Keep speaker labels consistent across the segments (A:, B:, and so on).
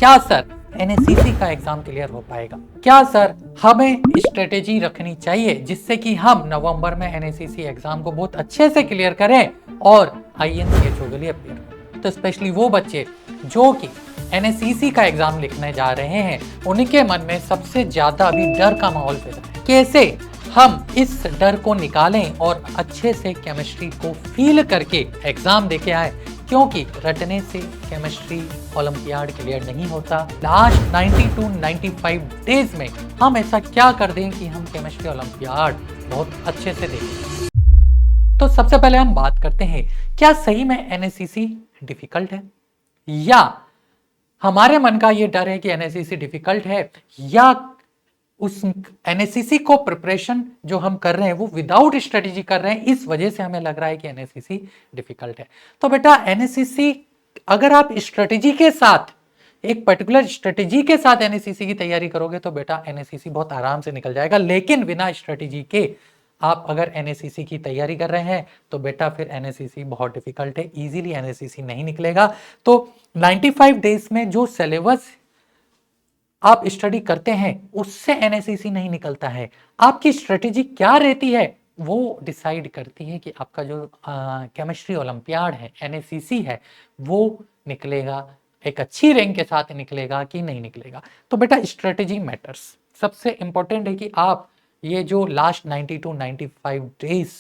A: क्या सर एनएससीसी का exam clear हो पाएगा? क्या सर हमें स्ट्रेटेजी रखनी चाहिए जिससे कि हम नवंबर में एनएससीसी एग्जाम को बहुत अच्छे से क्लियर करें और आईएनसीएचओ के लिए अपियर हो? तो स्पेशली वो बच्चे जो कि एनएससीसी का एग्जाम लिखने जा रहे हैं, उनके मन में सबसे ज्यादा अभी डर का माहौल पैदा है। कैसे हम इस डर को निकालें और अच्छे से केमिस्ट्री को फील करके एग्जाम देके आए, क्योंकि रटने से केमिस्ट्री ओलंपियाड क्लियर नहीं होता। लास्ट 90 to 95 डेज में हम ऐसा क्या कर दें कि हम केमिस्ट्री ओलंपियाड बहुत अच्छे से देखें। तो सबसे पहले हम बात करते हैं, क्या सही में एनएससीसी डिफिकल्ट है, या हमारे मन का ये डर है कि एनएससीसी डिफिकल्ट है, या उस एनएससीसी को प्रिपरेशन जो हम कर रहे हैं वो विदाउट स्ट्रेटेजी कर रहे हैं, इस वजह से हमें लग रहा है कि एनएससीसी डिफिकल्ट है। तो बेटा एनएससीसी अगर आप स्ट्रेटेजी के साथ, एक पर्टिकुलर स्ट्रेटेजी के साथ एनएससीसी की तैयारी करोगे तो बेटा एनएससीसी बहुत आराम से निकल जाएगा। लेकिन बिना स्ट्रेटेजी के आप अगर एनएससीसी की तैयारी कर रहे हैं तो बेटा फिर एनएससीसी बहुत डिफिकल्ट है, इजीली एनएससीसी नहीं निकलेगा। तो 95 डेज में जो सिलेबस आप स्टडी करते हैं उससे एनएससीसी नहीं निकलता है। आपकी स्ट्रेटेजी क्या रहती है वो डिसाइड करती है कि आपका जो केमिस्ट्री ओलंपियाड है, एनएससीसी है, वो निकलेगा, एक अच्छी रैंक के साथ निकलेगा कि नहीं निकलेगा। तो बेटा स्ट्रेटेजी मैटर्स। सबसे इंपॉर्टेंट है कि आप ये जो लास्ट 90 to 95 डेज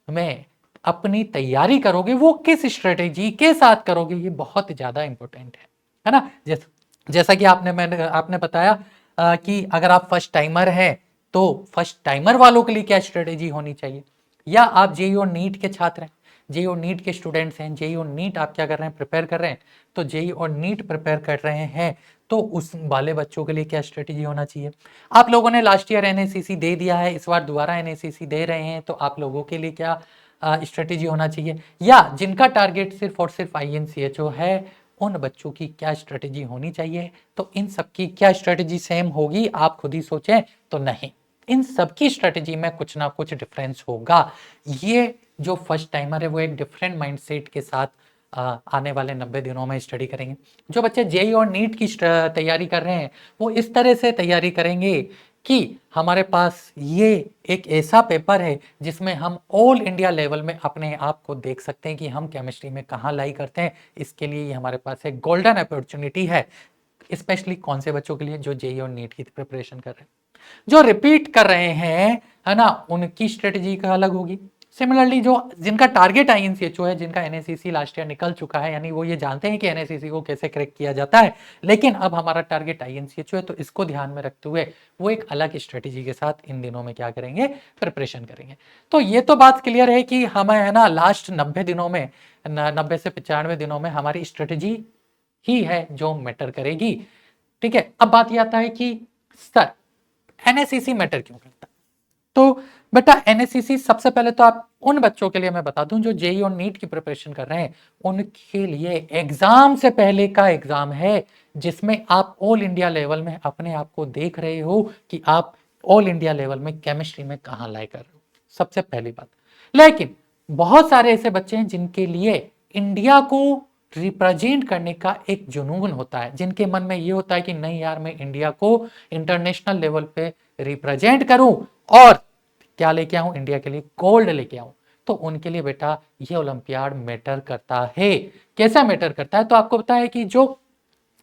A: में अपनी तैयारी करोगे वो किस स्ट्रेटेजी के साथ करोगे, ये बहुत ज़्यादा इंपॉर्टेंट है ना। जैसा कि आपने बताया कि अगर आप फर्स्ट टाइमर हैं तो फर्स्ट टाइमर वालों के लिए क्या स्ट्रेटेजी होनी चाहिए, या आप जेईई और नीट के छात्र हैं, जेईई और नीट के स्टूडेंट्स हैं, जेईई और नीट आप क्या कर रहे हैं, प्रिपेयर कर रहे हैं, तो जेईई और नीट प्रिपेयर कर रहे हैं तो उस वाले बच्चों के लिए क्या स्ट्रेटेजी होना चाहिए। आप लोगों ने लास्ट ईयर एनएससीसी दे दिया है, इस बार दोबारा एनएससीसी दे रहे हैं, तो आप लोगों के लिए क्या स्ट्रेटेजी होना चाहिए, या जिनका टारगेट सिर्फ और सिर्फ आईएनसीएचओ है उन बच्चों की क्या स्ट्रेटेजी होनी चाहिए। तो इन सब की क्या स्ट्रेटेजी सेम होगी, आप खुद ही सोचें तो नहीं, इन सब की स्ट्रेटेजी में कुछ ना कुछ डिफरेंस होगा। ये जो फर्स्ट टाइमर है वो एक डिफरेंट माइंडसेट के साथ आने वाले 90 दिनों में स्टडी करेंगे। जो बच्चे जेईई और नीट की तैयारी कर रहे हैं वो इस तरह से तैयारी करेंगे कि हमारे पास ये एक ऐसा पेपर है जिसमें हम ऑल इंडिया लेवल में अपने आप को देख सकते हैं कि हम केमिस्ट्री में कहाँ लाई करते हैं। इसके लिए ये हमारे पास एक गोल्डन अपॉर्चुनिटी है, स्पेशली कौन से बच्चों के लिए, जो जेईई और नीट की प्रिपरेशन कर रहे हैं। जो रिपीट कर रहे हैं है ना, उनकी स्ट्रेटेजी का अलग होगी। सिमिलरली जो जिनका टारगेट आईएनसीएचओ है, जिनका एनएससीसी लास्ट ईयर निकल चुका है, यानी वो ये जानते हैं कि एनएससीसी को कैसे क्रैक किया जाता है, लेकिन अब हमारा टारगेट आईएनसीएचओ है, तो इसको ध्यान में रखते हुए वो एक अलग स्ट्रेटेजी के साथ इन दिनों में क्या करेंगे, प्रिपरेशन करेंगे। तो ये तो बात क्लियर है कि हमें है ना लास्ट 90 दिनों में, 90 से 95 दिनों में हमारी स्ट्रेटेजी ही है जो मैटर करेगी। ठीक है, अब बात ये आता है कि सर एनएससीसी मैटर क्यों करता है। तो बेटा एनएससीसी सबसे पहले तो आप उन बच्चों के लिए मैं बता दूं जो जेईई और नीट की प्रिपरेशन कर रहे हैं, उनके लिए एग्जाम से पहले का एग्जाम है जिसमें आप ऑल इंडिया लेवल में अपने आप को देख रहे हो कि आप ऑल इंडिया लेवल में केमिस्ट्री में कहां लाई कर रहे हो, सबसे पहली बात। लेकिन बहुत सारे ऐसे बच्चे हैं जिनके लिए इंडिया को रिप्रेजेंट करने का एक जुनून होता है, जिनके मन में ये होता है कि नहीं यार मैं इंडिया को इंटरनेशनल लेवल पे रिप्रेजेंट करूं और क्या लेके आऊं, इंडिया के लिए गोल्ड लेके आऊं। तो उनके लिए बेटा ये ओलंपियाड मैटर करता है। कैसा मैटर करता है, तो आपको पता है कि जो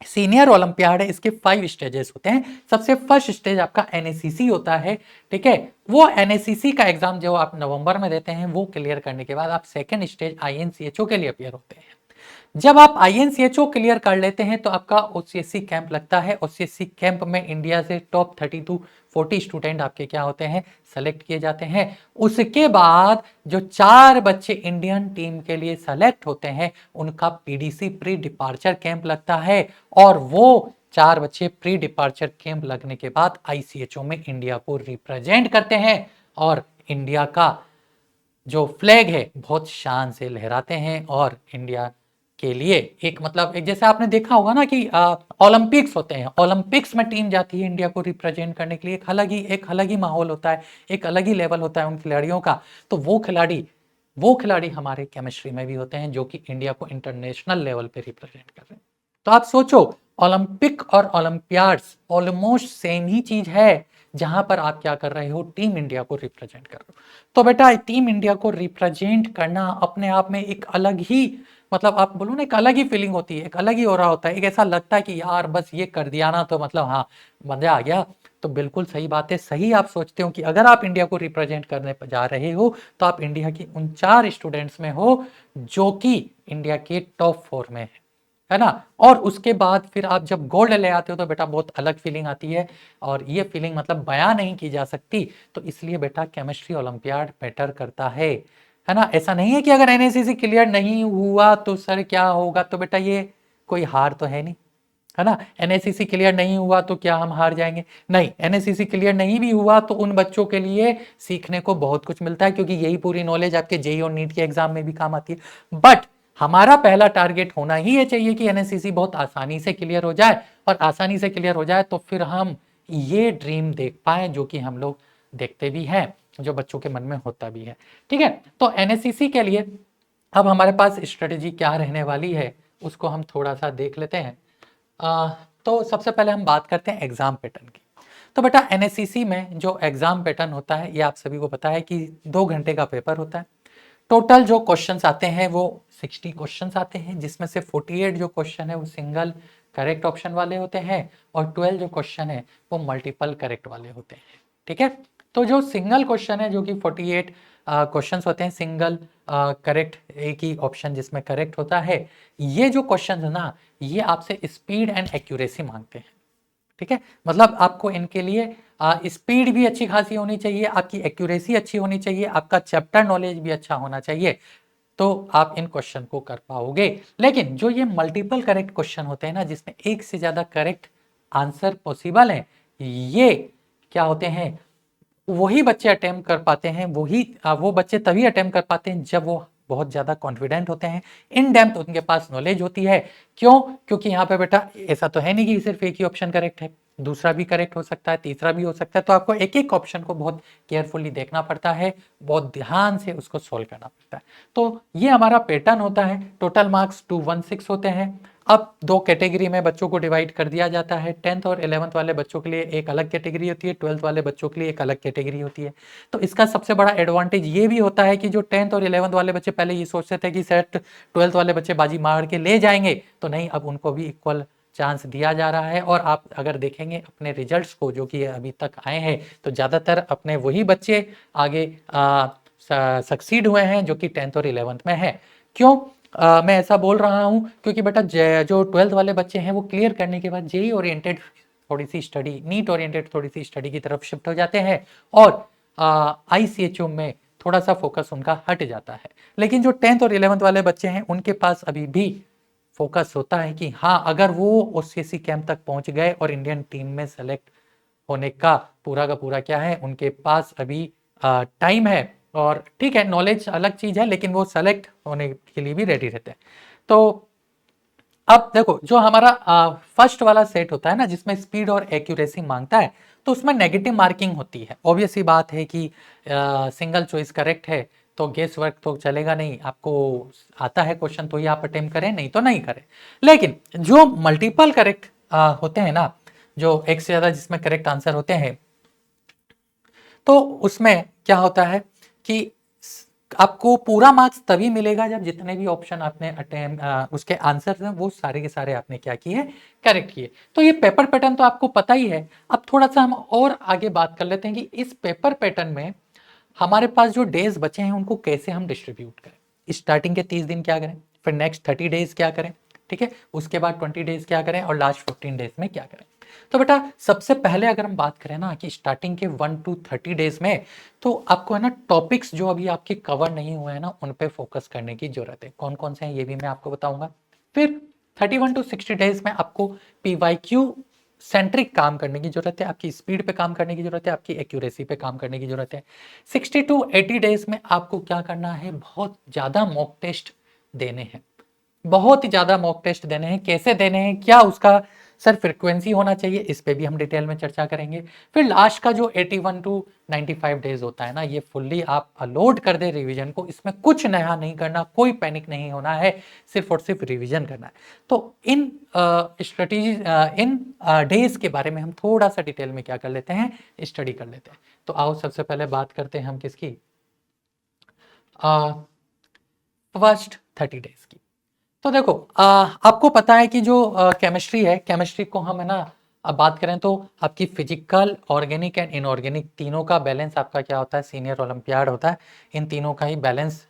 A: सीनियर ओलंपियाड है इसके 5 स्टेजेस होते हैं। सबसे फर्स्ट स्टेज आपका एनएससीसी होता है, ठीक है। वो एनएससीसी का एग्जाम जो आप नवंबर में देते हैं वो क्लियर करने के बाद आप सेकंड स्टेज आईएनसीएचओ के लिए अपियर होते हैं। जब आप आईएनसीएचओ क्लियर कर लेते हैं तो आपका ओसीएससी कैंप लगता है। ओसीएससी कैंप में इंडिया से टॉप 30 to 40 स्टूडेंट आपके क्या होते हैं, सेलेक्ट किए जाते हैं। उसके बाद जो 4 बच्चे इंडियन टीम के लिए सेलेक्ट होते हैं उनका पीडीसी प्री डिपार्चर कैंप लगता है, और वो 4 बच्चे प्री डिपार्चर कैंप लगने के बाद आईसीएचओ में इंडिया को रिप्रेजेंट करते हैं और इंडिया का जो फ्लैग है बहुत शान से लहराते हैं। और इंडिया के लिए एक मतलब एक जैसे आपने देखा होगा ना कि ओलंपिक्स होते हैं, ओलंपिक्स में टीम जाती है इंडिया को रिप्रेजेंट करने के लिए, एक अलग ही माहौल होता है, एक अलग ही लेवल होता है उन खिलाड़ियों का। तो वो खिलाड़ी हमारे केमिस्ट्री में भी होते हैं जो कि इंडिया को इंटरनेशनल लेवल पे रिप्रेजेंट कर रहे हैं। तो आप सोचो ओलंपिक और ओलंपियाड्स ऑलमोस्ट सेम ही चीज है, जहां पर आप क्या कर रहे हो, टीम इंडिया को रिप्रेजेंट कर रहे हो। तो बेटा टीम इंडिया को रिप्रेजेंट करना अपने आप में एक अलग ही, मतलब आप बोलो ना, एक अलग ही फीलिंग होती है, एक अलग ही हो रहा होता है, एक ऐसा लगता है कि यार बस ये कर दिया ना तो मतलब हाँ मजा आ गया। तो बिल्कुल सही बात है, सही आप सोचते हो कि अगर आप इंडिया को रिप्रेजेंट करने जा रहे हो तो आप इंडिया की उन 4 स्टूडेंट्स में हो जो कि इंडिया के टॉप 4 में है ना। और उसके बाद फिर आप जब गोल्ड ले आते हो तो बेटा बहुत अलग फीलिंग आती है, और ये फीलिंग मतलब बयां नहीं की जा सकती। तो इसलिए बेटा केमिस्ट्री ओलंपियाड मैटर करता है ना। ऐसा नहीं है कि अगर एनएसीसी क्लियर नहीं हुआ तो सर क्या होगा, तो बेटा ये कोई हार तो है नहीं, है ना। एनएसीसी क्लियर नहीं हुआ तो क्या हम हार जाएंगे, नहीं। एनएसीसी क्लियर नहीं भी हुआ तो उन बच्चों के लिए सीखने को बहुत कुछ मिलता है, क्योंकि यही पूरी नॉलेज आपके जेईई और नीट के एग्जाम में भी काम आती है। बट हमारा पहला टारगेट होना ही ये चाहिए कि एनएससीसी बहुत आसानी से क्लियर हो जाए, और आसानी से क्लियर हो जाए तो फिर हम ये ड्रीम देख पाए जो कि हम लोग देखते भी हैं, जो बच्चों के मन में होता भी है। ठीक है, तो एनएससीसी के लिए अब हमारे पास स्ट्रेटेजी क्या रहने वाली है उसको हम थोड़ा सा देख लेते हैं। तो सबसे पहले हम बात करते हैं एग्जाम पैटर्न की। तो बेटा एनएससीसी में जो एग्जाम पैटर्न होता है ये आप सभी को पता है कि 2 घंटे का पेपर होता है। टोटल जो क्वेश्चंस आते हैं वो 60 क्वेश्चंस आते हैं, जिसमें से 48 जो क्वेश्चन है वो सिंगल करेक्ट ऑप्शन वाले होते हैं, और 12 जो क्वेश्चन है वो मल्टीपल करेक्ट वाले होते हैं। ठीक है, तो जो सिंगल क्वेश्चन है जो कि 48 क्वेश्चंस होते हैं, सिंगल करेक्ट एक ही ऑप्शन जिसमें करेक्ट होता है, ये जो क्वेश्चन है ना ये आपसे स्पीड एंड एक्यूरेसी मांगते हैं। ठीक है, मतलब आपको इनके लिए स्पीड भी अच्छी खासी होनी चाहिए, आपकी एक्यूरेसी अच्छी होनी चाहिए, आपका चैप्टर नॉलेज भी अच्छा होना चाहिए, तो आप इन क्वेश्चन को कर पाओगे। लेकिन जो ये मल्टीपल करेक्ट क्वेश्चन होते हैं ना, जिसमें एक से ज्यादा करेक्ट आंसर पॉसिबल है, ये क्या होते हैं, वही बच्चे अटेम्प्ट कर पाते हैं, वो बच्चे तभी अटेम्प्ट कर पाते हैं जब वो बहुत ज़्यादा कॉन्फिडेंट होते हैं, इन डेप्थ उनके पास नॉलेज होती है। क्यों, क्योंकि यहाँ पे बेटा ऐसा तो है नहीं कि सिर्फ एक ही ऑप्शन करेक्ट है, दूसरा भी करेक्ट हो सकता है, तीसरा भी हो सकता है, तो आपको एक एक ऑप्शन को बहुत केयरफुली देखना पड़ता है, बहुत ध्यान से उसको सॉल्व करना पड़ता है। तो ये हमारा पैटर्न होता है। टोटल मार्क्स 216 होते हैं। अब 2 कैटेगरी में बच्चों को डिवाइड कर दिया जाता है। 10th और 11th वाले बच्चों के लिए एक अलग कैटेगरी होती है, 12th वाले बच्चों के लिए एक अलग कैटेगरी होती है। तो इसका सबसे बड़ा एडवांटेज ये भी होता है कि जो 10th और 11th वाले बच्चे पहले ये सोचते थे कि सेट 12th वाले बच्चे बाजी मार के ले जाएंगे, तो नहीं, अब उनको भी इक्वल चांस दिया जा रहा है। और आप अगर देखेंगे अपने रिजल्ट्स को जो कि अभी तक आए हैं, तो ज़्यादातर अपने वही बच्चे आगे सक्सीड हुए हैं जो कि 10th और 11th में है। क्यों मैं ऐसा बोल रहा हूँ, क्योंकि बेटा जो 12th वाले बच्चे हैं वो क्लियर करने के बाद जेई ओरिएंटेड थोड़ी सी स्टडी, नीट ओरिएंटेड थोड़ी सी स्टडी की तरफ शिफ्ट हो जाते हैं, और आईसीएचओ में थोड़ा सा फोकस उनका हट जाता है। लेकिन जो 10th और 11th वाले बच्चे हैं उनके पास अभी भी फोकस होता है कि हाँ, अगर वो ओसीएससी कैंप तक पहुंच गए और इंडियन टीम में सेलेक्ट होने का पूरा क्या है, उनके पास अभी टाइम है। और ठीक है, नॉलेज अलग चीज है, लेकिन वो सेलेक्ट होने के लिए भी रेडी रहते हैं। तो अब देखो, जो हमारा फर्स्ट वाला सेट होता है ना, जिसमें स्पीड और एक्यूरेसी मांगता है, तो उसमें नेगेटिव मार्किंग होती है। ऑब्वियस ही बात है कि सिंगल चॉइस करेक्ट है तो गेस वर्क तो चलेगा नहीं, आपको आता है क्वेश्चन तो ही आप अटेम्प्ट करें, नहीं तो नहीं करें। लेकिन जो मल्टीपल करेक्ट होते हैं ना, जो एक से ज्यादा जिसमें करेक्ट आंसर होते हैं, तो उसमें क्या होता है कि आपको पूरा मार्क्स तभी मिलेगा जब जितने भी ऑप्शन आपने उसके आंसर हैं वो सारे के सारे आपने क्या किए, करेक्ट किए। तो ये पेपर पैटर्न तो आपको पता ही है। अब थोड़ा सा हम और आगे बात कर लेते हैं कि इस पेपर पैटर्न में हमारे पास जो डेज बचे हैं उनको कैसे हम डिस्ट्रीब्यूट करें। स्टार्टिंग के 30 दिन क्या करें, फिर नेक्स्ट 30 डेज क्या करें, ठीक है, उसके बाद 20 डेज क्या करें, और लास्ट 15 डेज में क्या करें। तो बेटा सबसे पहले अगर हम बात करें ना कि स्टार्टिंग के 1 to 30 डेज में, तो आपको है ना टॉपिक्स जो अभी आपके कवर नहीं हुए हैं ना उन पे फोकस करने की जरूरत है। कौन कौन से हैं ये भी मैं आपको बताऊंगा। फिर 31 to 60 डेज में आपको पीवाईक्यू सेंट्रिक काम करने की जरूरत है, आपकी स्पीड पे काम करने की जरूरत है, आपकी एक्यूरेसी पे काम करने की जरूरत है। 60 to 80 डेज में आपको क्या करना है, बहुत ज्यादा मॉक टेस्ट देने हैं, बहुत ही ज्यादा मॉक टेस्ट देने हैं। कैसे देने हैं, क्या उसका सर फ्रीक्वेंसी होना चाहिए, इस पे भी हम डिटेल में चर्चा करेंगे। फिर लास्ट का जो 81 टू 95 डेज होता है ना, ये फुल्ली आप अलोड कर दे रिवीजन को, इसमें कुछ नया नहीं करना, कोई पैनिक नहीं होना है, सिर्फ और सिर्फ रिवीजन करना है। तो इन स्ट्रेटेजी इन डेज के बारे में हम थोड़ा सा डिटेल में क्या कर लेते हैं, स्टडी कर लेते हैं। तो आओ सबसे पहले बात करते हैं हम किसकी, फर्स्ट 30 डेज की। तो देखो आपको पता है कि जो केमिस्ट्री है, केमिस्ट्री को हम है ना, अब बात करें तो आपकी फिजिकल, ऑर्गेनिक एंड इनऑर्गेनिक तीनों का बैलेंस आपका क्या होता है, सीनियर ओलंपियाड होता है। इन तीनों का ही बैलेंस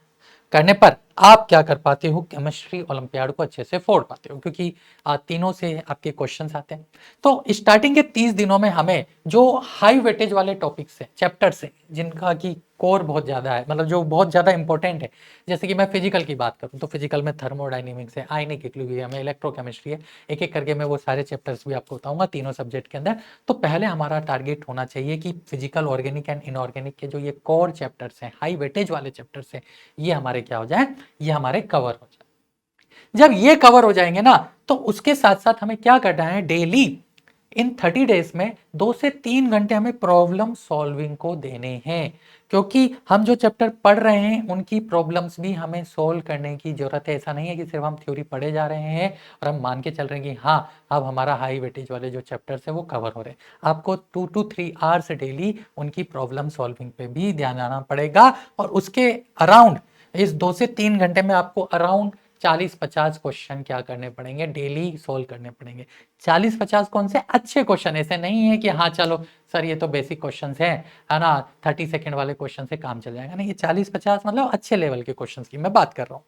A: करने पर आप क्या कर पाते हो, केमिस्ट्री ओलंपियाड को अच्छे से फोड़ पाते हो, क्योंकि तीनों से आपके क्वेश्चंस आते हैं। तो स्टार्टिंग के 30 दिनों में हमें जो हाई वेटेज वाले टॉपिक्स हैं, चैप्टर्स हैं, जिनका की कोर बहुत ज़्यादा है, मतलब जो बहुत ज़्यादा इंपॉर्टेंट है, जैसे कि मैं फिजिकल की बात करूं तो फिजिकल में थर्मोडाइनेमिक्स है, आयनिक इक्विलिब्रियम है, इलेक्ट्रोकेमिस्ट्री है, एक एक करके मैं वो सारे चैप्टर्स भी आपको बताऊंगा तीनों सब्जेक्ट के अंदर। तो पहले हमारा टारगेट होना चाहिए कि फिजिकल, ऑर्गेनिक एंड इनऑर्गेनिक के जो ये कोर चैप्टर्स हैं, हाई वेटेज वाले चैप्टर्स हैं, ये हमारे क्या हो जाए, ये हमारे कवर हो जाए। जब ये कवर हो जाएंगे ना, तो उसके साथ साथ हमें क्या करना है, डेली इन 30 डेज में 2 से 3 घंटे हमें प्रॉब्लम सॉल्विंग को देने हैं, क्योंकि हम जो चैप्टर पढ़ रहे हैं उनकी प्रॉब्लम्स भी हमें सॉल्व करने की जरूरत है। ऐसा नहीं है कि सिर्फ हम थ्योरी पढ़े जा रहे हैं और हम मान के चल रहे हैं कि हाँ अब हमारा हाई वेटेज वाले जो चैप्टर्स है वो कवर हो रहे हैं। आपको 2 to 3 आवर्स डेली उनकी प्रॉब्लम सॉल्विंग पे भी ध्यान देना पड़ेगा, और उसके अराउंड इस 2 से 3 घंटे में आपको अराउंड 40-50 क्वेश्चन क्या करने पड़ेंगे, डेली सोल्व करने पड़ेंगे। 40-50 कौन से अच्छे क्वेश्चन, ऐसे नहीं है कि हाँ चलो सर ये तो बेसिक क्वेश्चन है ना, 30 सेकंड वाले क्वेश्चन से काम चल जाएगा, नहीं, ये 40-50 मतलब अच्छे लेवल के क्वेश्चन की मैं बात कर रहा हूँ,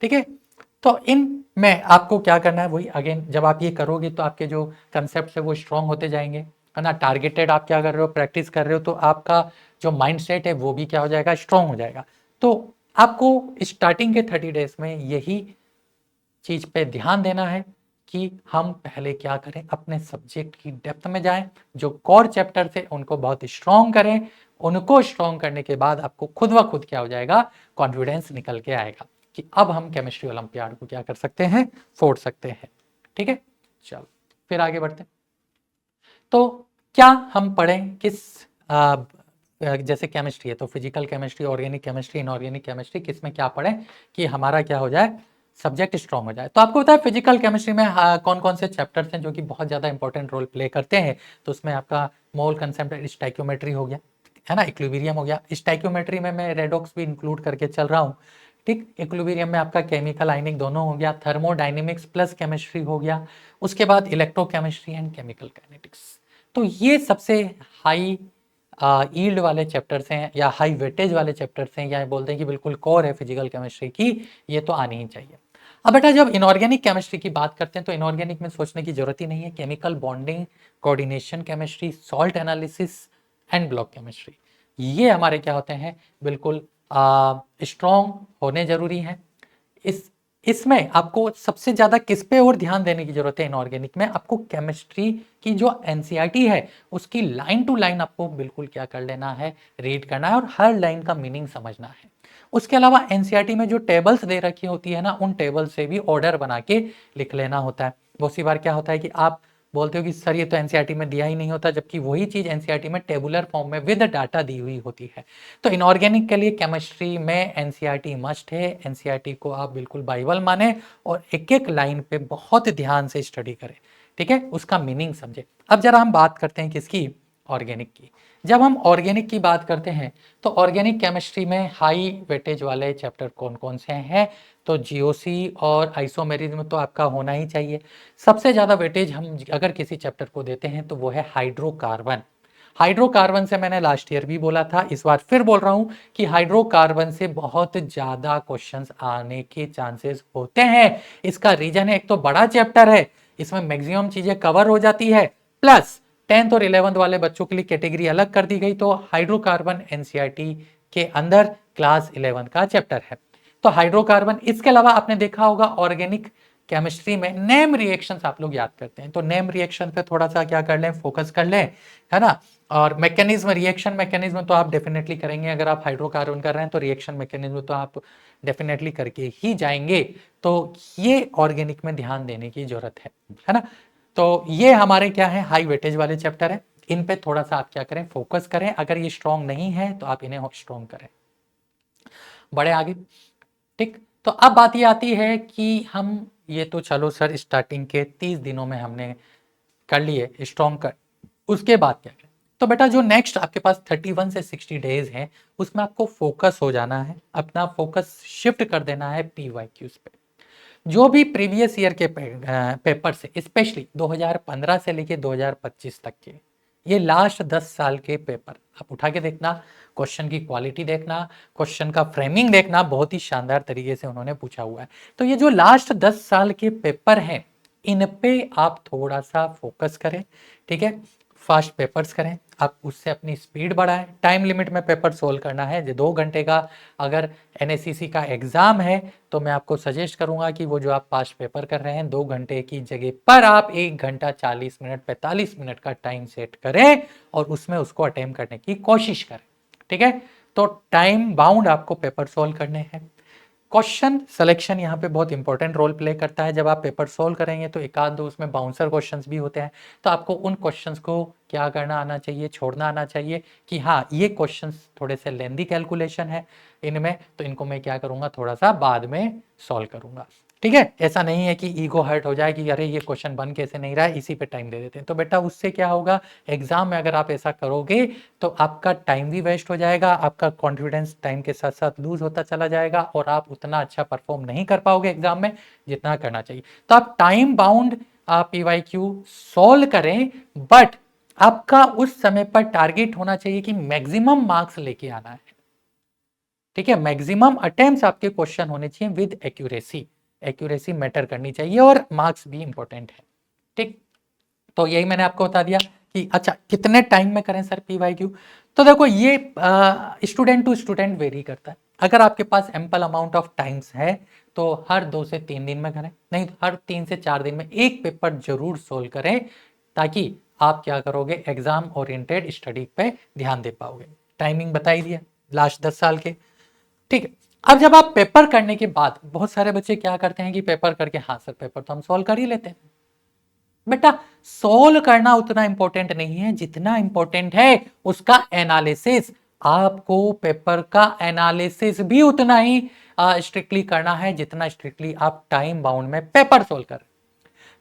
A: ठीक है। तो इन में आपको क्या करना है, वही अगेन जब आप ये करोगे तो आपके जो कंसेप्ट है वो स्ट्रॉन्ग होते जाएंगे, है ना। टारगेटेड आप क्या कर रहे हो, प्रैक्टिस कर रहे हो, तो आपका जो माइंड सेट है वो भी क्या हो जाएगा, स्ट्रॉन्ग हो जाएगा। तो आपको स्टार्टिंग के 30 डेज में यही चीज पे ध्यान देना है कि हम पहले क्या करें, अपने सब्जेक्ट की डेप्थ में जाएं, जो कोर चैप्टर थे उनको बहुत स्ट्रॉन्ग करें। उनको स्ट्रॉन्ग करने के बाद आपको खुद व खुद क्या हो जाएगा, कॉन्फिडेंस निकल के आएगा कि अब हम केमिस्ट्री ओलंपियाड को क्या कर सकते हैं, फोड़ सकते हैं, ठीक है। चलो फिर आगे बढ़ते हैं। तो क्या हम पढ़ें किस जैसे केमिस्ट्री है तो physical chemistry, organic chemistry, inorganic chemistry, किस में क्या पढ़ें कि हमारा क्या हो जाए, सब्जेक्ट स्ट्रॉन्ग हो जाए। तो आपको पता है फिजिकल केमिस्ट्री में कौन कौन से चैप्टर्स हैं जो कि बहुत ज़्यादा इंपॉर्टेंट रोल प्ले करते हैं। तो उसमें आपका मोल कंसेप्ट स्टाइक्योमेट्री हो गया, है ना, इक्विलिब्रियम हो गया। स्टाइक्योमेट्री में मैं रेडॉक्स भी इंक्लूड करके चल रहा हूँ, ठीक। इक्विलिब्रियम में आपका केमिकल, आयनिक दोनों हो गया, थर्मोडाइनेमिक्स प्लस केमिस्ट्री हो गया, उसके बाद इलेक्ट्रोकेमिस्ट्री एंड केमिकल काइनेटिक्स। तो ये सबसे हाई ईल्ड वाले चैप्टर्स हैं या हाई वेटेज वाले चैप्टर्स हैं, या बोलते हैं कि बिल्कुल कोर है फिजिकल केमिस्ट्री की, ये तो आनी ही चाहिए। अब बेटा जब इनऑर्गेनिक केमिस्ट्री की बात करते हैं तो इनऑर्गेनिक में सोचने की जरूरत ही नहीं है, chemical bonding, coordination chemistry, salt analysis and block chemistry, ये हमारे क्या होते हैं, बिल्कुल स्ट्रॉन्ग होने जरूरी हैं। इसमें आपको सबसे ज्यादा किस पे और ध्यान देने की जरूरत है, इनऑर्गेनिक में आपको केमिस्ट्री की जो एनसीईआरटी है उसकी लाइन टू लाइन आपको बिल्कुल क्या कर लेना है, रीड करना है और हर लाइन का मीनिंग समझना है। उसके अलावा एनसीईआरटी में जो टेबल्स दे रखी होती है ना, उन टेबल से भी ऑर्डर बना के लिख लेना होता है। बहुत सी बार क्या होता है कि आप बोलते हो कि सर ये तो एनसीईआरटी में दिया ही नहीं होता, जबकि वही चीज एनसीईआरटी में टेबुलर फॉर्म में विद डाटा दी हुई होती है। तो इनऑर्गेनिक के लिए केमिस्ट्री में एनसीईआरटी मस्ट है, एनसीईआरटी को आप बिल्कुल बाइबल माने और एक एक लाइन पे बहुत ध्यान से स्टडी करें, ठीक है, उसका मीनिंग समझे। अब जरा हम बात करते हैं किसकी, ऑर्गेनिक की। जब हम ऑर्गेनिक की बात करते हैं तो ऑर्गेनिक केमिस्ट्री में हाई वेटेज वाले चैप्टर कौन कौन से हैं, तो जीओसी और आइसोमेरिज्म तो आपका होना ही चाहिए। सबसे ज़्यादा वेटेज हम अगर किसी चैप्टर को देते हैं तो वो है हाइड्रोकार्बन। हाइड्रोकार्बन से मैंने लास्ट ईयर भी बोला था, इस बार फिर बोल रहा हूं कि हाइड्रोकार्बन से बहुत ज्यादा क्वेश्चंस आने के चांसेस होते हैं। इसका रीजन है, एक तो बड़ा चैप्टर है, इसमें मैक्सिमम चीजें कवर हो जाती है, प्लस 10th और 11th वाले बच्चों के लिए कैटेगरी अलग कर दी गई। तो हाइड्रोकार्बन एनसीईआरटी के अंदर क्लास 11 का चैप्टर है। तो हाइड्रोकार्बन, इसके अलावा आपने देखा होगा ऑर्गेनिक केमिस्ट्री में नेम रिएक्शंस आप लोग याद करते हैं, तो नेम रिएक्शन पे थोड़ा सा क्या कर लें, फोकस कर लें, है ना। और मैकेनिज्म, रिएक्शन मैकेनिज्म तो आप डेफिनेटली करेंगे, अगर आप हाइड्रोकार्बन कर रहे हैं तो रिएक्शन मैकेनिज्म तो आप डेफिनेटली करके ही जाएंगे। तो ये ऑर्गेनिक में ध्यान देने की जरूरत है ना। तो ये हमारे क्या है, हाई वेटेज वाले चैप्टर है। इन पे थोड़ा सा आप क्या करें, फोकस करें। अगर ये स्ट्रॉन्ग नहीं है तो आप इन्हें स्ट्रॉन्ग करें। बड़े आगे, ठीक। तो अब बात ये आती है कि हम ये तो चलो सर स्टार्टिंग के 30 दिनों में हमने कर लिए स्ट्रॉन्ग कर, उसके बाद क्या करें? तो बेटा जो नेक्स्ट आपके पास 31 से 60 डेज हैं, उसमें आपको फोकस हो जाना है, अपना फोकस शिफ्ट कर देना है पीवाईक्यूज पे। जो भी प्रीवियस ईयर के पेपर से, स्पेशली 2015 से लेके 2025 तक के, ये लास्ट 10 साल के पेपर आप उठा के देखना, क्वेश्चन की क्वालिटी देखना, क्वेश्चन का फ्रेमिंग देखना, बहुत ही शानदार तरीके से उन्होंने पूछा हुआ है। तो ये जो लास्ट 10 साल के पेपर हैं, इन पे आप थोड़ा सा फोकस करें, ठीक है। फास्ट पेपर्स करें, आप उससे अपनी स्पीड बढ़ाएं। टाइम लिमिट में पेपर सोल्व करना है, जो 2 घंटे का अगर एनएससीसी का एग्जाम है तो मैं आपको सजेस्ट करूंगा कि वो जो आप फास्ट पेपर कर रहे हैं 2 घंटे की जगह पर आप 1 घंटा 40 मिनट 45 मिनट का टाइम सेट करें और उसमें उसको अटेम्प्ट करने की कोशिश करें, ठीक है। तो टाइम बाउंड आपको पेपर सोल्व करने हैं। क्वेश्चन सिलेक्शन यहाँ पे बहुत इंपॉर्टेंट रोल प्ले करता है। जब आप पेपर सोल्व करेंगे तो एक आध दो उसमें बाउंसर क्वेश्चंस भी होते हैं, तो आपको उन क्वेश्चंस को क्या करना आना चाहिए, छोड़ना आना चाहिए कि हाँ ये क्वेश्चंस थोड़े से लेंदी कैलकुलेशन है इनमें, तो इनको मैं क्या करूँगा, थोड़ा सा बाद में सॉल्व करूँगा, ठीक है। ऐसा नहीं है कि ईगो हर्ट हो जाए कि अरे ये क्वेश्चन बन कैसे नहीं रहा है, इसी पे टाइम दे देते हैं। तो बेटा उससे क्या होगा, एग्जाम में अगर आप ऐसा करोगे तो आपका टाइम भी वेस्ट हो जाएगा, आपका कॉन्फिडेंस टाइम के साथ साथ लूज होता चला जाएगा और आप उतना अच्छा परफॉर्म नहीं कर पाओगे एग्जाम में जितना करना चाहिए। तो आप टाइम बाउंड आप पीवाईक्यू सॉल्व करें, बट आपका उस समय पर टारगेट होना चाहिए कि मैक्सिमम मार्क्स लेके आना है, ठीक है। मैक्सिमम अटेम्प्ट्स आपके क्वेश्चन होने चाहिए विद एक्यूरेसी, एक्यूरेसी मैटर करनी चाहिए और मार्क्स भी इंपॉर्टेंट है, ठीक। तो यही मैंने आपको बता दिया कि अच्छा कितने टाइम में करें सर पीवाईक्यू। तो देखो ये स्टूडेंट टू स्टूडेंट वेरी करता है। अगर आपके पास एम्पल अमाउंट ऑफ टाइम्स है तो हर 2 से 3 दिन में करें, नहीं तो हर 3 से 4 दिन में एक पेपर जरूर सोल्व करें, ताकि आप क्या करोगे, एग्जाम ओरिएंटेड स्टडी पे ध्यान दे पाओगे। टाइमिंग बताई दिया लास्ट 10 साल के, ठीक है। अब जब आप पेपर करने के बाद, बहुत सारे बच्चे क्या करते हैं कि पेपर करके हाँ सर पेपर तो हम सॉल्व कर ही लेते हैं। बेटा सॉल्व करना उतना इंपॉर्टेंट नहीं है जितना इंपॉर्टेंट है उसका एनालिसिस। आपको पेपर का एनालिसिस भी उतना ही स्ट्रिक्टली करना है जितना स्ट्रिक्टली आप टाइम बाउंड में पेपर सॉल्व कर।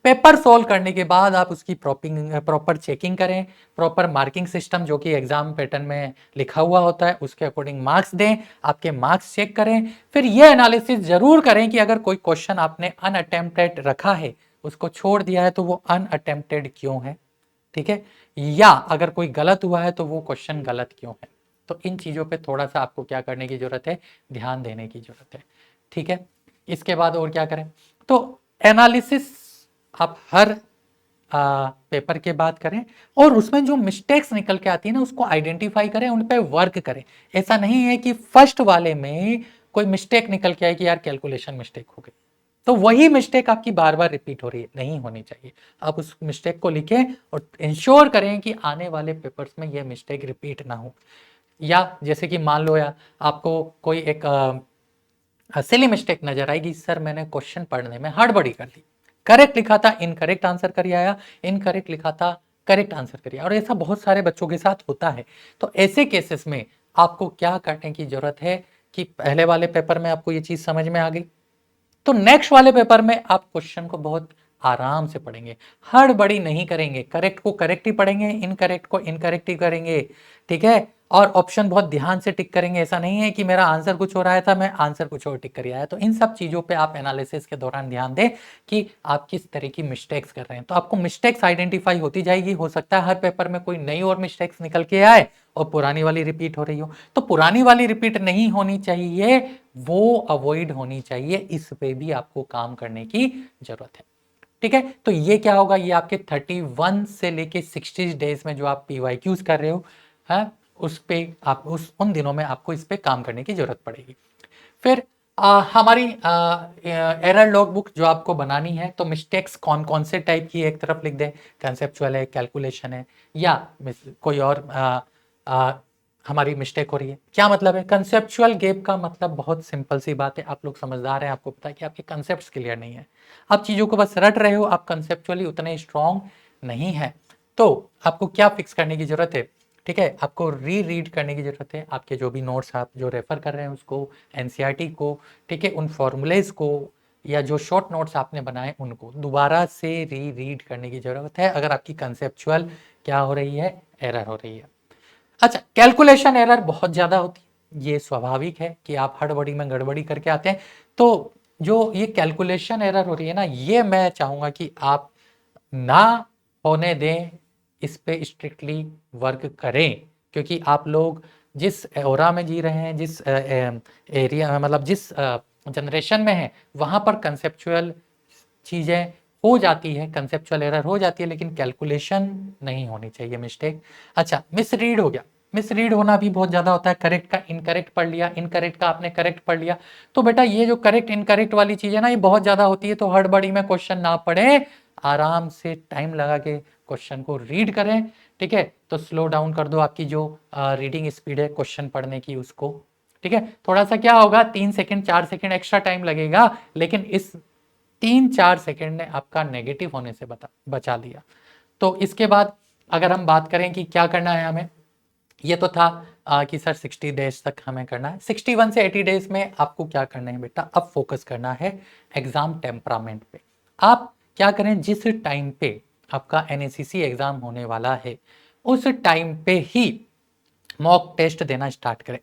A: पेपर सोल्व करने के बाद आप उसकी प्रॉपर चेकिंग करें, प्रॉपर मार्किंग सिस्टम जो कि एग्जाम पैटर्न में लिखा हुआ होता है उसके अकॉर्डिंग मार्क्स दें, आपके मार्क्स चेक करें। फिर यह एनालिसिस जरूर करें कि अगर कोई क्वेश्चन आपने अनअटेम्प्टेड रखा है, उसको छोड़ दिया है, तो वो अनअटेम्प्टेड क्यों है, ठीक है, या अगर कोई गलत हुआ है तो वो क्वेश्चन गलत क्यों है। तो इन चीज़ों पे थोड़ा सा आपको क्या करने की जरूरत है, ध्यान देने की जरूरत है, ठीक है। इसके बाद और क्या करें, तो एनालिसिस आप हर पेपर के बाद करें और उसमें जो मिस्टेक्स निकल के आती है ना उसको आइडेंटिफाई करें, उन पे वर्क करें। ऐसा नहीं है कि फर्स्ट वाले में कोई मिस्टेक निकल के आए कि यार कैलकुलेशन मिस्टेक हो गई, तो वही मिस्टेक आपकी बार बार रिपीट हो रही है, नहीं होनी चाहिए। आप उस मिस्टेक को लिखें और इंश्योर करें कि आने वाले पेपर्स में यह मिस्टेक रिपीट ना हो। या जैसे कि मान लो यार आपको कोई एक सिली मिस्टेक नजर आएगी, सर मैंने क्वेश्चन पढ़ने में हड़बड़ी कर दी, करेक्ट लिखा था इनकरेक्ट आंसर कर आया, इनकरेक्ट लिखा था करेक्ट आंसर कर आया, और ऐसा बहुत सारे बच्चों के साथ होता है। तो ऐसे केसेस में आपको क्या करने की जरूरत है कि पहले वाले पेपर में आपको ये चीज समझ में आ गई, तो नेक्स्ट वाले पेपर में आप क्वेश्चन को बहुत आराम से पढ़ेंगे, हड़बड़ी नहीं करेंगे, करेक्ट को करेक्ट ही पढ़ेंगे, इनकरेक्ट को इनकरेक्ट ही करेंगे, ठीक है। और ऑप्शन बहुत ध्यान से टिक करेंगे। ऐसा नहीं है कि मेरा आंसर कुछ हो रहा था मैं आंसर कुछ और टिक कर आया। तो इन सब चीजों पे आप एनालिसिस के दौरान ध्यान दें कि आप किस तरह की मिस्टेक्स कर रहे हैं, तो आपको मिस्टेक्स आइडेंटिफाई होती जाएगी। हो सकता है हर पेपर में कोई नई और मिस्टेक्स निकल के आए और पुरानी वाली रिपीट हो रही हो, तो पुरानी वाली रिपीट नहीं होनी चाहिए, वो अवॉइड होनी चाहिए। इस पे भी आपको काम करने की जरूरत है, ठीक है। तो ये क्या होगा, ये आपके 31 से लेके 60 डेज में जो आप पीवाईक्यूज कर रहे हो है, उस पे आप उन दिनों में आपको इस पे काम करने की जरूरत पड़ेगी। फिर हमारी एरर लॉग बुक जो आपको बनानी है, तो मिस्टेक्स कौन कौन से टाइप की एक तरफ लिख दें, कंसेप्चुअल है, कैलकुलेशन है, या कोई और हमारी मिस्टेक हो रही है। क्या मतलब है? कंसेप्चुअल गैप का मतलब बहुत सिंपल सी बात है, आप लोग समझदार हैं, आपको पता है कि आपके कंसेप्ट क्लियर नहीं है, आप चीज़ों को बस रट रहे हो, आप कंसेप्चुअली उतने स्ट्रॉन्ग नहीं है। तो आपको क्या फिक्स करने की ज़रूरत है? ठीक है, आपको रीड करने की ज़रूरत है, आपके जो भी नोट्स आप जो रेफर कर रहे हैं उसको, एनसीईआरटी को, ठीक है, उन फॉर्मूलेज को या जो शॉर्ट नोट्स आपने बनाए उनको दोबारा से रीड करने की ज़रूरत है, अगर आपकी कंसेप्चुअल क्या हो रही है, एरर हो रही है। अच्छा, कैलकुलेशन एरर बहुत ज़्यादा होती है, ये स्वाभाविक है कि आप हड़बड़ी में गड़बड़ी करके आते हैं। तो जो ये कैलकुलेशन एरर हो रही है ना, ये मैं चाहूँगा कि आप ना होने दें, इस पे स्ट्रिक्टली वर्क करें, क्योंकि आप लोग जिस एरा में जी रहे हैं, जिस एरिया में, मतलब जिस जनरेशन में हैं, वहाँ पर कंसेप्चुअल चीज़ें हो जाती है, कंसेप्चुअल एरर हो जाती है, लेकिन कैलकुलेशन नहीं होनी चाहिए मिस्टेक। अच्छा, मिसरीड हो गया, मिसरीड होना भी बहुत ज़्यादा होता है, करेक्ट का इनकरेक्ट पढ़ लिया, इनकरेक्ट का आपने करेक्ट पढ़ लिया। तो बेटा ये जो करेक्ट इनकरेक्ट वाली चीज़ है ना, ये बहुत ज़्यादा होती है, तो हड़बड़ी में क्वेश्चन ना पढ़े, आराम से टाइम लगा के क्वेश्चन को रीड करें, ठीक है। तो स्लो डाउन कर दो आपकी जो रीडिंग स्पीड है क्वेश्चन पढ़ने की उसको, ठीक है। थोड़ा सा क्या होगा, 3 सेकंड 4 सेकंड एक्स्ट्रा टाइम लगेगा, लेकिन इस 3-4 सेकंड ने आपका नेगेटिव होने से बचा दिया। तो इसके बाद अगर हम बात करें कि क्या करना है हमें, ये तो था कि सर 60 डेज तक हमें करना है। 61 से 80 डेज में आपको क्या करना है बेटा, अब फोकस करना है एग्जाम टेम्परामेंट पे। आप क्या करें, जिस टाइम पे आपका एनएसीसी एग्जाम होने वाला है उस टाइम पे ही मॉक टेस्ट देना स्टार्ट करें।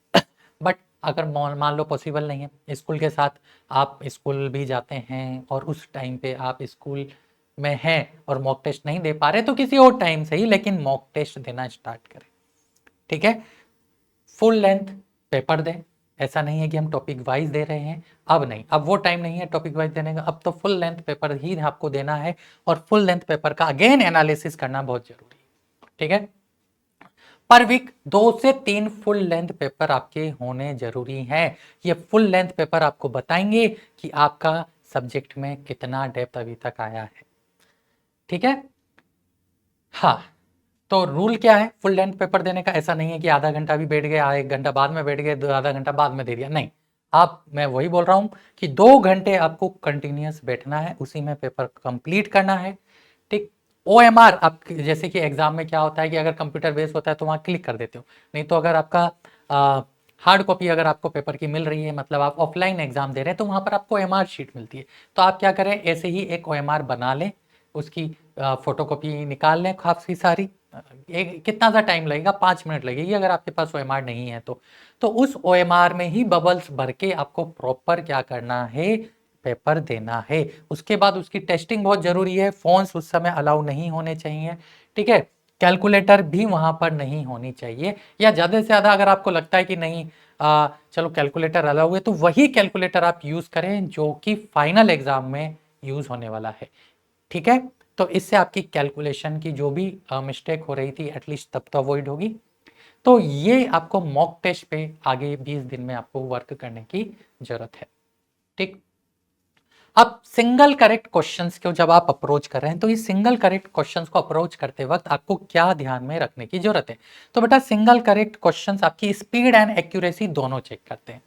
A: बट अगर मान लो पॉसिबल नहीं है, स्कूल के साथ आप स्कूल भी जाते हैं और उस टाइम पे आप स्कूल में हैं और मॉक टेस्ट नहीं दे पा रहे, तो किसी और टाइम से ही लेकिन मॉक टेस्ट देना स्टार्ट करें, ठीक है। फुल लेंथ पेपर दें, ऐसा नहीं है कि हम टॉपिक वाइज दे रहे हैं, अब नहीं, अब वो टाइम नहीं है टॉपिक वाइज देने का, अब तो फुल लेंथ पेपर ही आपको देना है, और फुल लेंथ पेपर का अगेन एनालिसिस करना बहुत जरूरी है, ठीक है। पर वीक 2 से 3 फुल लेंथ पेपर आपके होने जरूरी हैं। ये फुल लेंथ पेपर आपको बताएंगे कि आपका सब्जेक्ट में कितना डेप्थ अभी तक आया है, ठीक है। हाँ, तो रूल क्या है फुल लेंथ पेपर देने का, ऐसा नहीं है कि आधा घंटा भी बैठ गए, 1 घंटा बाद में बैठ गए, आधा घंटा बाद में दे दिया, नहीं। आप, मैं वही बोल रहा हूं कि 2 घंटे आपको कंटिन्यूस बैठना है, उसी में पेपर कंप्लीट करना है, ठीक। OMR, आप जैसे कि एग्जाम में क्या होता है कि अगर कंप्यूटर बेस होता है तो वहाँ क्लिक कर देते हो, नहीं तो अगर आपका हार्ड कॉपी अगर आपको पेपर की मिल रही है, मतलब आप ऑफलाइन एग्जाम दे रहे हैं, तो वहाँ पर आपको OMR शीट मिलती है। तो आप क्या करें, ऐसे ही एक OMR बना लें, उसकी फोटो कॉपी निकाल लें काफ़ी सारी। कितना सा टाइम लगेगा, 5 मिनट लगेगी अगर आपके पास OMR नहीं है तो उस OMR में ही बबल्स भर के आपको प्रॉपर क्या करना है, पेपर देना है। उसके बाद उसकी टेस्टिंग बहुत जरूरी है, फोन्स उस समय अलाउ नहीं होने चाहिए, ठीक है। कैलकुलेटर भी वहां पर नहीं होनी चाहिए, या ज़्यादा से ज़्यादा अगर आपको लगता है कि नहीं चलो कैलकुलेटर अलाउ है, तो वही कैलकुलेटर आप यूज़ करें जो कि फाइनल एग्जाम में यूज़ होने वाला है, ठीक है। तो इससे आपकी कैलकुलेशन की जो भी मिस्टेक हो रही थी एटलीस्ट तब तो अवॉइड होगी। तो ये आपको मॉक टेस्ट पे आगे 20 दिन में आपको वर्क करने की जरूरत है, ठीक। अब सिंगल करेक्ट क्वेश्चंस को जब आप अप्रोच कर रहे हैं, तो ये सिंगल करेक्ट क्वेश्चंस को अप्रोच करते वक्त आपको क्या ध्यान में रखने की जरूरत है। तो बेटा सिंगल करेक्ट क्वेश्चंस आपकी स्पीड एंड एक्यूरेसी दोनों चेक करते हैं।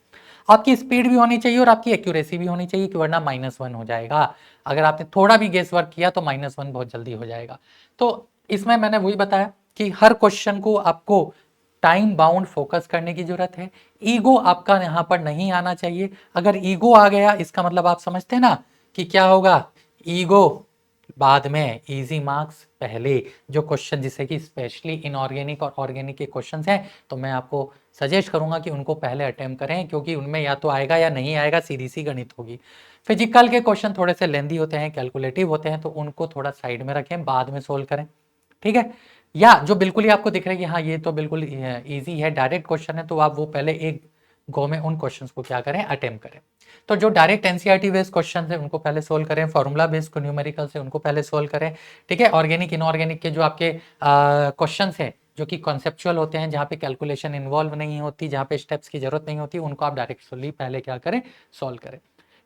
A: आपकी स्पीड भी होनी चाहिए और आपकी एक्यूरेसी भी होनी चाहिए, कि वरना -1 हो जाएगा। अगर आपने थोड़ा भी गेस वर्क किया तो -1 बहुत जल्दी हो जाएगा। तो इसमें मैंने वही बताया कि हर क्वेश्चन को आपको टाइम बाउंड फोकस करने की जरूरत है। ईगो आपका यहाँ पर नहीं आना चाहिए। अगर ईगो आ गया, इसका मतलब आप समझते हैं ना कि क्या होगा, ईगो बाद में, इजी मार्क्स पहले। जो क्वेश्चन जिससे कि स्पेशली इनऑर्गेनिक और ऑर्गेनिक के क्वेश्चंस हैं, तो मैं आपको सजेस्ट करूंगा कि उनको पहले अटेम्प्ट करें, क्योंकि उनमें या तो आएगा या नहीं आएगा, सीधी सी गणित होगी। फिजिकल के क्वेश्चन थोड़े से लेंदी होते हैं, कैलकुलेटिव होते हैं, तो उनको थोड़ा साइड में रखें, बाद में सोल्व करें, ठीक है। या जो बिल्कुल ही आपको दिख रहा है कि हाँ ये तो बिल्कुल ईजी है, डायरेक्ट क्वेश्चन है, तो आप वो पहले एक गो में उन क्वेश्चंस को क्या करें, अटेम्प्ट करें। तो जो डायरेक्ट एनसीईआरटी बेस्ड क्वेश्चन है उनको पहले सोल्व करें, फॉर्मूला बेस्ड न्यूमेरिकल से उनको पहले सोल्व करें, ठीक है। ऑर्गेनिक इनऑर्गेनिक के जो आपके क्वेश्चन हैं जो कि कॉन्सेप्चुअल होते हैं, जहाँ पे कैलकुलेशन इन्वॉल्व नहीं होती, जहाँ पे स्टेप्स की जरूरत नहीं होती, उनको आप डायरेक्टली पहले क्या करें, सोल्व करें,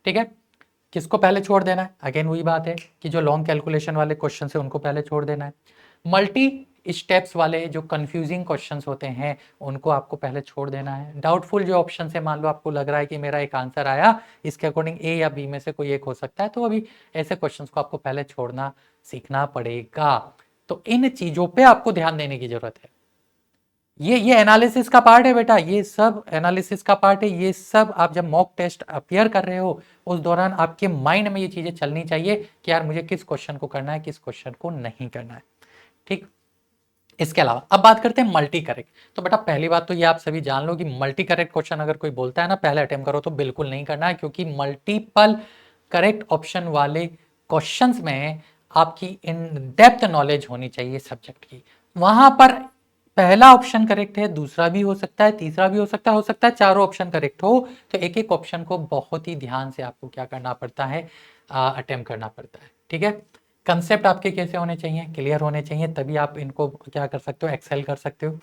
A: ठीक है। किसको पहले छोड़ देना है, अगेन वही बात है कि जो लॉन्ग कैलकुलेशन वाले क्वेश्चन है उनको पहले छोड़ देना है। मल्टी स्टेप्स वाले जो कंफ्यूजिंग क्वेश्चंस होते हैं उनको आपको पहले छोड़ देना है। डाउटफुल जो ऑप्शन है, मान लो आपको लग रहा है कि मेरा एक आंसर आया, इसके अकॉर्डिंग ए या बी में से कोई एक हो सकता है, तो अभी ऐसे क्वेश्चंस को आपको पहले छोड़ना सीखना पड़ेगा। तो इन चीजों पे आपको ध्यान देने की जरूरत है। ये एनालिसिस का पार्ट है बेटा, ये सब एनालिसिस का पार्ट है। ये सब आप जब मॉक टेस्ट अपियर कर रहे हो उस दौरान आपके माइंड में ये चीजें चलनी चाहिए कि यार मुझे किस क्वेश्चन को करना है, किस क्वेश्चन को नहीं करना है। ठीक, इसके अलावा अब बात करते हैं मल्टी करेक्ट। तो बेटा पहली बात तो ये आप सभी जान लो कि मल्टी करेक्ट क्वेश्चन अगर कोई बोलता है ना पहले अटेम्प्ट करो, तो बिल्कुल नहीं करना है, क्योंकि मल्टीपल करेक्ट ऑप्शन वाले क्वेश्चंस में आपकी इन डेप्थ नॉलेज होनी चाहिए सब्जेक्ट की। वहां पर पहला ऑप्शन करेक्ट है, दूसरा भी हो सकता है, तीसरा भी हो सकता है चारों ऑप्शन करेक्ट हो। तो एक एक ऑप्शन को बहुत ही ध्यान से आपको क्या करना पड़ता है, अटेम्प्ट करना पड़ता है। ठीक है, कंसेप्ट आपके कैसे होने चाहिए, क्लियर होने चाहिए, तभी आप इनको क्या कर सकते हो, एक्सेल कर सकते हो।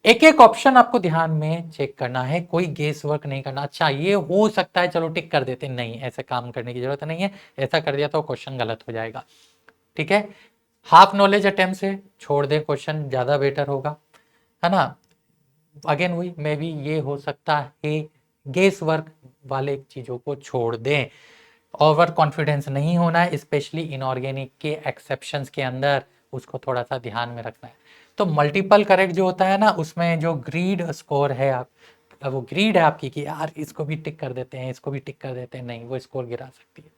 A: एक एक ऑप्शन आपको ध्यान में चेक करना है, कोई गेस वर्क नहीं करना। अच्छा ये हो सकता है, चलो टिक कर देते, नहीं, ऐसे काम करने की जरूरत नहीं है। ऐसा कर दिया तो क्वेश्चन गलत हो जाएगा। ठीक है, हाफ नॉलेज अटेम्प्ट से छोड़ दें क्वेश्चन, ज्यादा बेटर होगा, है ना। अगेन वही मे भी ये हो सकता है, गेस वर्क वाले चीजों को छोड़ दें। ओवर कॉन्फिडेंस नहीं होना है, स्पेशली इनऑर्गेनिक के एक्सेप्शंस के अंदर, उसको थोड़ा सा ध्यान में रखना है। तो मल्टीपल करेक्ट जो होता है ना, उसमें जो ग्रीड स्कोर है, आप वो ग्रीड है आपकी कि यार इसको भी टिक कर देते हैं, इसको भी टिक कर देते हैं, नहीं, वो स्कोर गिरा सकती है।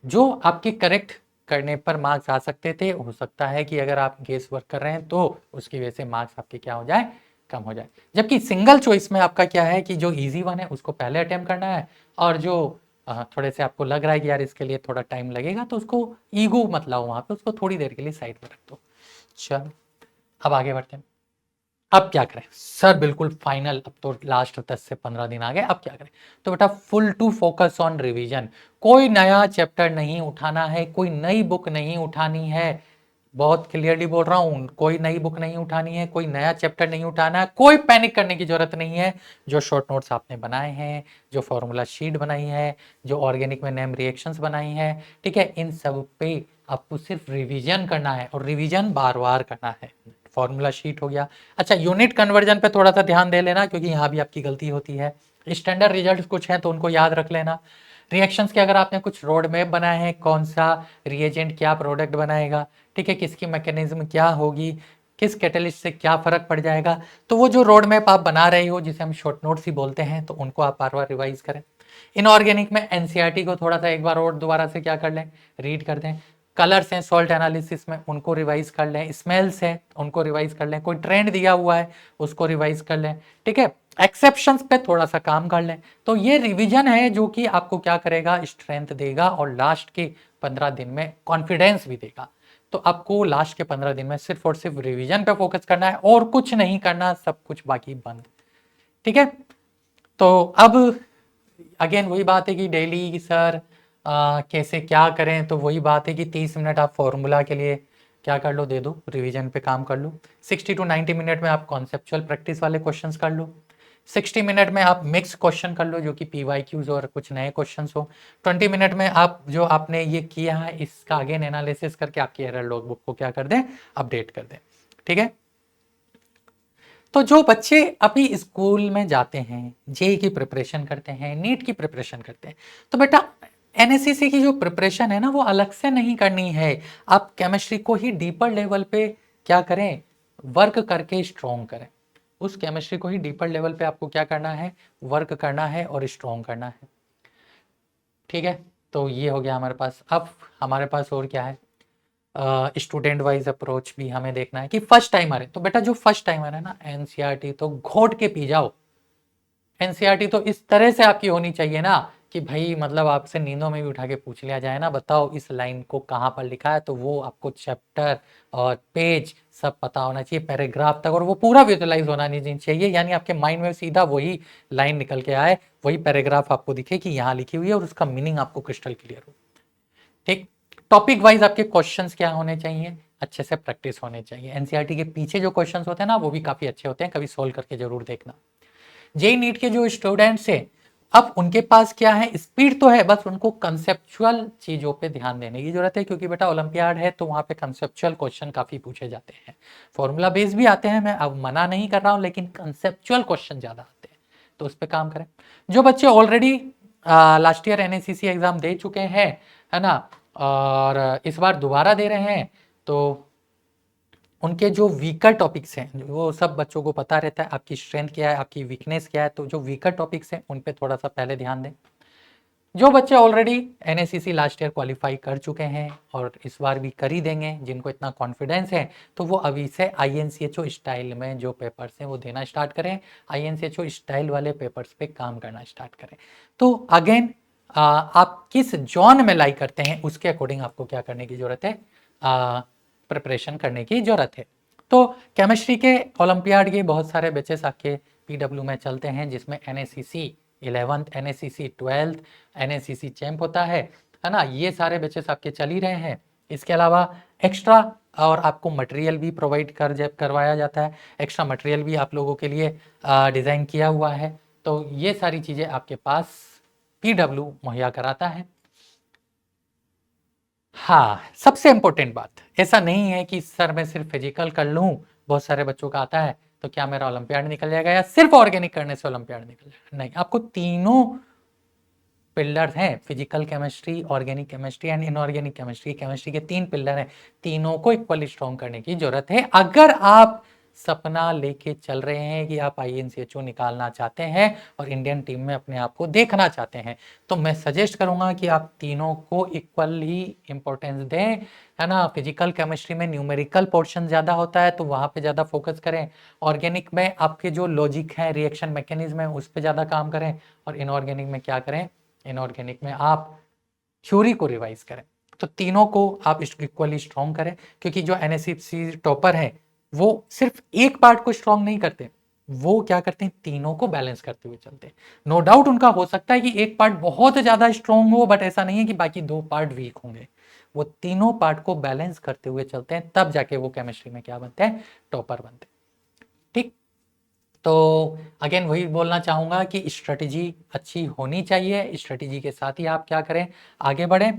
A: जो आपके करेक्ट करने पर मार्क्स आ सकते थे, हो सकता है कि अगर आप गेस वर्क कर रहे हैं तो उसकी वजह से मार्क्स आपके क्या हो जाए, कम हो जाए। जबकि सिंगल चॉइस में आपका क्या है कि जो इजी वन है उसको पहले अटेम्प्ट करना है, और जो थोड़े से आपको लग रहा है कि यार इसके लिए थोड़ा टाइम लगेगा, तो उसको ईगो मत लाओ वहां पे, उसको थोड़ी देर के लिए साइड में रख दो। चलो अब आगे बढ़ते हैं। अब क्या करें सर, बिल्कुल फाइनल, अब तो लास्ट 10 से 15 दिन आ गए, अब क्या करें। तो बेटा full to focus on revision. कोई नया चैप्टर नहीं उठाना है, कोई नई बुक नहीं उठानी है, बहुत क्लियरली बोल रहा हूं, कोई नई बुक नहीं उठानी है, कोई नया चैप्टर नहीं उठाना है, कोई पैनिक करने की जरूरत नहीं है। जो शॉर्ट नोट्स आपने बनाए हैं, जो फॉर्मूला शीट बनाई है, जो ऑर्गेनिक में नेम रिएक्शंस बनाई है, ठीक है, इन सब पे आपको सिर्फ रिवीजन करना है, और रिवीजन बार बार करना है। फॉर्मूला शीट हो गया। अच्छा यूनिट कन्वर्जन पे थोड़ा सा ध्यान दे लेना, क्योंकि यहाँ भी आपकी गलती होती है। स्टैंडर्ड रिजल्ट कुछ है तो उनको याद रख लेना। रिएक्शंस के अगर आपने कुछ रोड मैप बनाए हैं, कौन सा रिएजेंट क्या प्रोडक्ट बनाएगा, ठीक है, किसकी मैकेनिज्म क्या होगी, किस कैटलिस्ट से क्या फर्क पड़ जाएगा, तो वो जो रोड मैप आप बना रहे हो, जिसे हम शॉर्ट नोट्स ही बोलते हैं, तो उनको आप बार बार रिवाइज करें। इनऑर्गेनिक में एनसीईआरटी को थोड़ा सा एक बार और दोबारा से क्या कर लें, रीड कर दें। कलर्स हैं सॉल्ट एनालिसिस में, उनको रिवाइज कर लें। स्मेल्स हैं उनको रिवाइज कर लें। कोई ट्रेंड दिया हुआ है उसको रिवाइज कर लें। ठीक है, एक्सेप्शंस पे थोड़ा सा काम कर लें। तो ये रिवीजन है जो कि आपको क्या करेगा, स्ट्रेंथ देगा, और लास्ट के 15 दिन में कॉन्फिडेंस भी देगा। तो आपको लास्ट के 15 दिन में सिर्फ और सिर्फ रिवीजन पे फोकस करना है, और कुछ नहीं करना, सब कुछ बाकी बंद। ठीक है, तो अब अगेन वही बात है कि डेली सर कैसे क्या करें, तो वही बात है कि 30 मिनट आप फॉर्मूला के लिए क्या कर लो, दे दो, रिवीजन पे काम कर लो। 60 to 90 मिनट में आप कॉन्सेप्चुअल प्रैक्टिस वाले क्वेश्चंस कर लो। 60 मिनट में आप मिक्स क्वेश्चन कर लो, जो कि PYQs और कुछ नए क्वेश्चंस हो। 20 मिनट में आप जो आपने ये किया है इसका अगेन एनालिसिस करके आपकी एरर लॉग बुक को क्या कर दें, अपडेट कर दें। ठीक है, तो जो बच्चे अभी स्कूल में जाते हैं, जेई की प्रिपरेशन करते हैं, नीट की प्रिपरेशन करते हैं, तो बेटा एनएससीसी की जो प्रिपरेशन है ना, वो अलग से नहीं करनी है। आप केमिस्ट्री को ही डीपर लेवल पे क्या करें, वर्क करके स्ट्रॉन्ग करें। उस केमिस्ट्री को ही डीपर लेवल पे आपको क्या करना है, वर्क करना है और स्ट्रॉन्ग करना है। ठीक है, तो ये हो गया हमारे पास। अब हमारे पास और क्या है, स्टूडेंट वाइज अप्रोच भी हमें देखना है कि फर्स्ट टाइमर है। तो बेटा जो फर्स्ट टाइमर है ना, एनसीईआरटी तो घोट के पी जाओ। एनसीईआरटी तो इस तरह से आपकी होनी चाहिए ना कि भाई मतलब आपसे नींदों में भी उठा के पूछ लिया जाए ना, बताओ इस लाइन को कहाँ पर लिखा है, तो वो आपको चैप्टर और पेज सब पता होना चाहिए, पैराग्राफ तक, और वो पूरा विजुअलाइज होना नहीं चाहिए। यानी आपके माइंड में सीधा वही लाइन निकल के आए, वही पैराग्राफ आपको दिखे कि यहाँ लिखी हुई है, और उसका मीनिंग आपको क्रिस्टल क्लियर हो। ठीक, टॉपिक वाइज आपके क्वेश्चंस क्या होने चाहिए, अच्छे से प्रैक्टिस होने चाहिए। एनसीईआरटी के पीछे जो क्वेश्चंस होते हैं ना, वो भी काफी अच्छे होते हैं, कभी सोल्व करके जरूर देखना। जेई नीट के जो स्टूडेंट्स हैं अब उनके पास क्या है, स्पीड तो है, बस उनको कंसेप्चुअल चीजों पे ध्यान देने की जरूरत है, क्योंकि बेटा ओलंपियाड है तो वहां पे कंसेप्चुअल क्वेश्चन काफी पूछे जाते हैं। फॉर्मूला बेस भी आते हैं, मैं अब मना नहीं कर रहा हूं, लेकिन कंसेप्चुअल क्वेश्चन ज्यादा आते हैं, तो उस पर काम करें। जो बच्चे ऑलरेडी लास्ट ईयर एनएसीसी एग्जाम दे चुके हैं, है ना, और इस बार दोबारा दे रहे हैं, तो उनके जो वीकर टॉपिक्स हैं वो सब बच्चों को पता रहता है, आपकी स्ट्रेंथ क्या है, आपकी वीकनेस क्या है, तो जो वीकर टॉपिक्स हैं उन पे थोड़ा सा पहले ध्यान दें। जो बच्चे ऑलरेडी एनएसीसी लास्ट ईयर क्वालिफाई कर चुके हैं और इस बार भी कर ही देंगे, जिनको इतना कॉन्फिडेंस है, तो वो अभी से आईएनसीएचओ स्टाइल में जो पेपर्स हैं वो देना स्टार्ट करें, आईएनसीएचओ स्टाइल वाले पेपर्स पे काम करना स्टार्ट करें। तो अगेन आप किस जॉन में लाइक करते हैं उसके अकॉर्डिंग आपको क्या करने की जरूरत है, प्रिपरेशन करने की जरूरत है। तो केमिस्ट्री के ओलंपियाड के बहुत सारे बैचेस आपके पीडब्ल्यू में चलते हैं, जिसमें एनएसीसी 11th, एनएसीसी 12th, एनएसीसी चैंप होता है ना, ये सारे बैचेस आपके चल ही रहे हैं। इसके अलावा एक्स्ट्रा और आपको मटेरियल भी प्रोवाइड करवाया जाता है, एक्स्ट्रा मटेरियल भी आप लोगों के लिए डिज़ाइन किया हुआ है, तो ये सारी चीज़ें आपके पास पीडब्ल्यू मुहैया कराता है। हाँ, सबसे इम्पोर्टेंट बात, ऐसा नहीं है कि सर मैं सिर्फ फिजिकल कर लूँ, बहुत सारे बच्चों का आता है, तो क्या मेरा ओलंपियाड निकल जाएगा, या सिर्फ ऑर्गेनिक करने से ओलंपियाड निकल जाएगा? नहीं, आपको तीनों पिलर हैं, physical chemistry, organic chemistry and inorganic chemistry. Chemistry के 3 पिलर हैं, तीनों को इक्वली स्ट्रॉन्ग करने की जरूरत है। अगर आप सपना लेके चल रहे हैं कि आप आईएनसीएचओ निकालना चाहते हैं और इंडियन टीम में अपने आप को देखना चाहते हैं, तो मैं सजेस्ट करूंगा कि आप तीनों को इक्वल ही इंपॉर्टेंस दें, है ना। फिजिकल केमिस्ट्री में न्यूमेरिकल पोर्शन ज्यादा होता है, तो वहां पे ज्यादा फोकस करें। ऑर्गेनिक में आपके जो लॉजिक है, रिएक्शन मैकेनिज्म है, उस पर ज्यादा काम करें। और इनऑर्गेनिक में क्या करें, इनऑर्गेनिक में आप थ्योरी को रिवाइज करें। तो तीनों को आप इक्वली स्ट्रॉन्ग करें, क्योंकि जो एनएससी टॉपर है वो सिर्फ एक पार्ट को स्ट्रॉन्ग नहीं करते, वो क्या करते हैं, तीनों को बैलेंस करते हुए चलते हैं। नो डाउट उनका हो सकता है कि एक पार्ट बहुत ज्यादा स्ट्रॉन्ग हो, बट ऐसा नहीं है कि बाकी 2 पार्ट वीक होंगे, वो तीनों पार्ट को बैलेंस करते हुए चलते हैं, तब जाके वो केमिस्ट्री में क्या बनते हैं, टॉपर बनते हैं। ठीक, तो अगेन वही बोलना चाहूंगा कि स्ट्रेटेजी अच्छी होनी चाहिए, स्ट्रेटेजी के साथ ही आप क्या करें, आगे बढ़ें।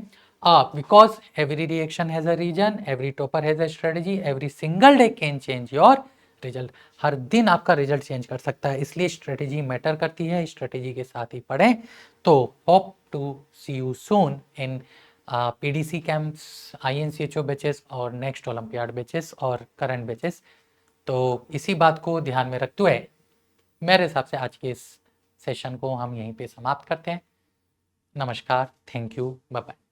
A: Because every reaction has a reason, every topper has a strategy, every single day can change your result. हर दिन आपका रिजल्ट चेंज कर सकता है, इसलिए स्ट्रेटेजी मैटर करती है, स्ट्रेटेजी के साथ ही पढ़ें। तो hope to see you soon in PDC camps, INChO batches और नेक्स्ट ओलंपियाड बैचेस और करंट बैचेस। तो इसी बात को ध्यान में रखते हुए मेरे हिसाब से आज के इस सेशन को हम यहीं पे समाप्त करते हैं। नमस्कार, थैंक यू, बाय बाय।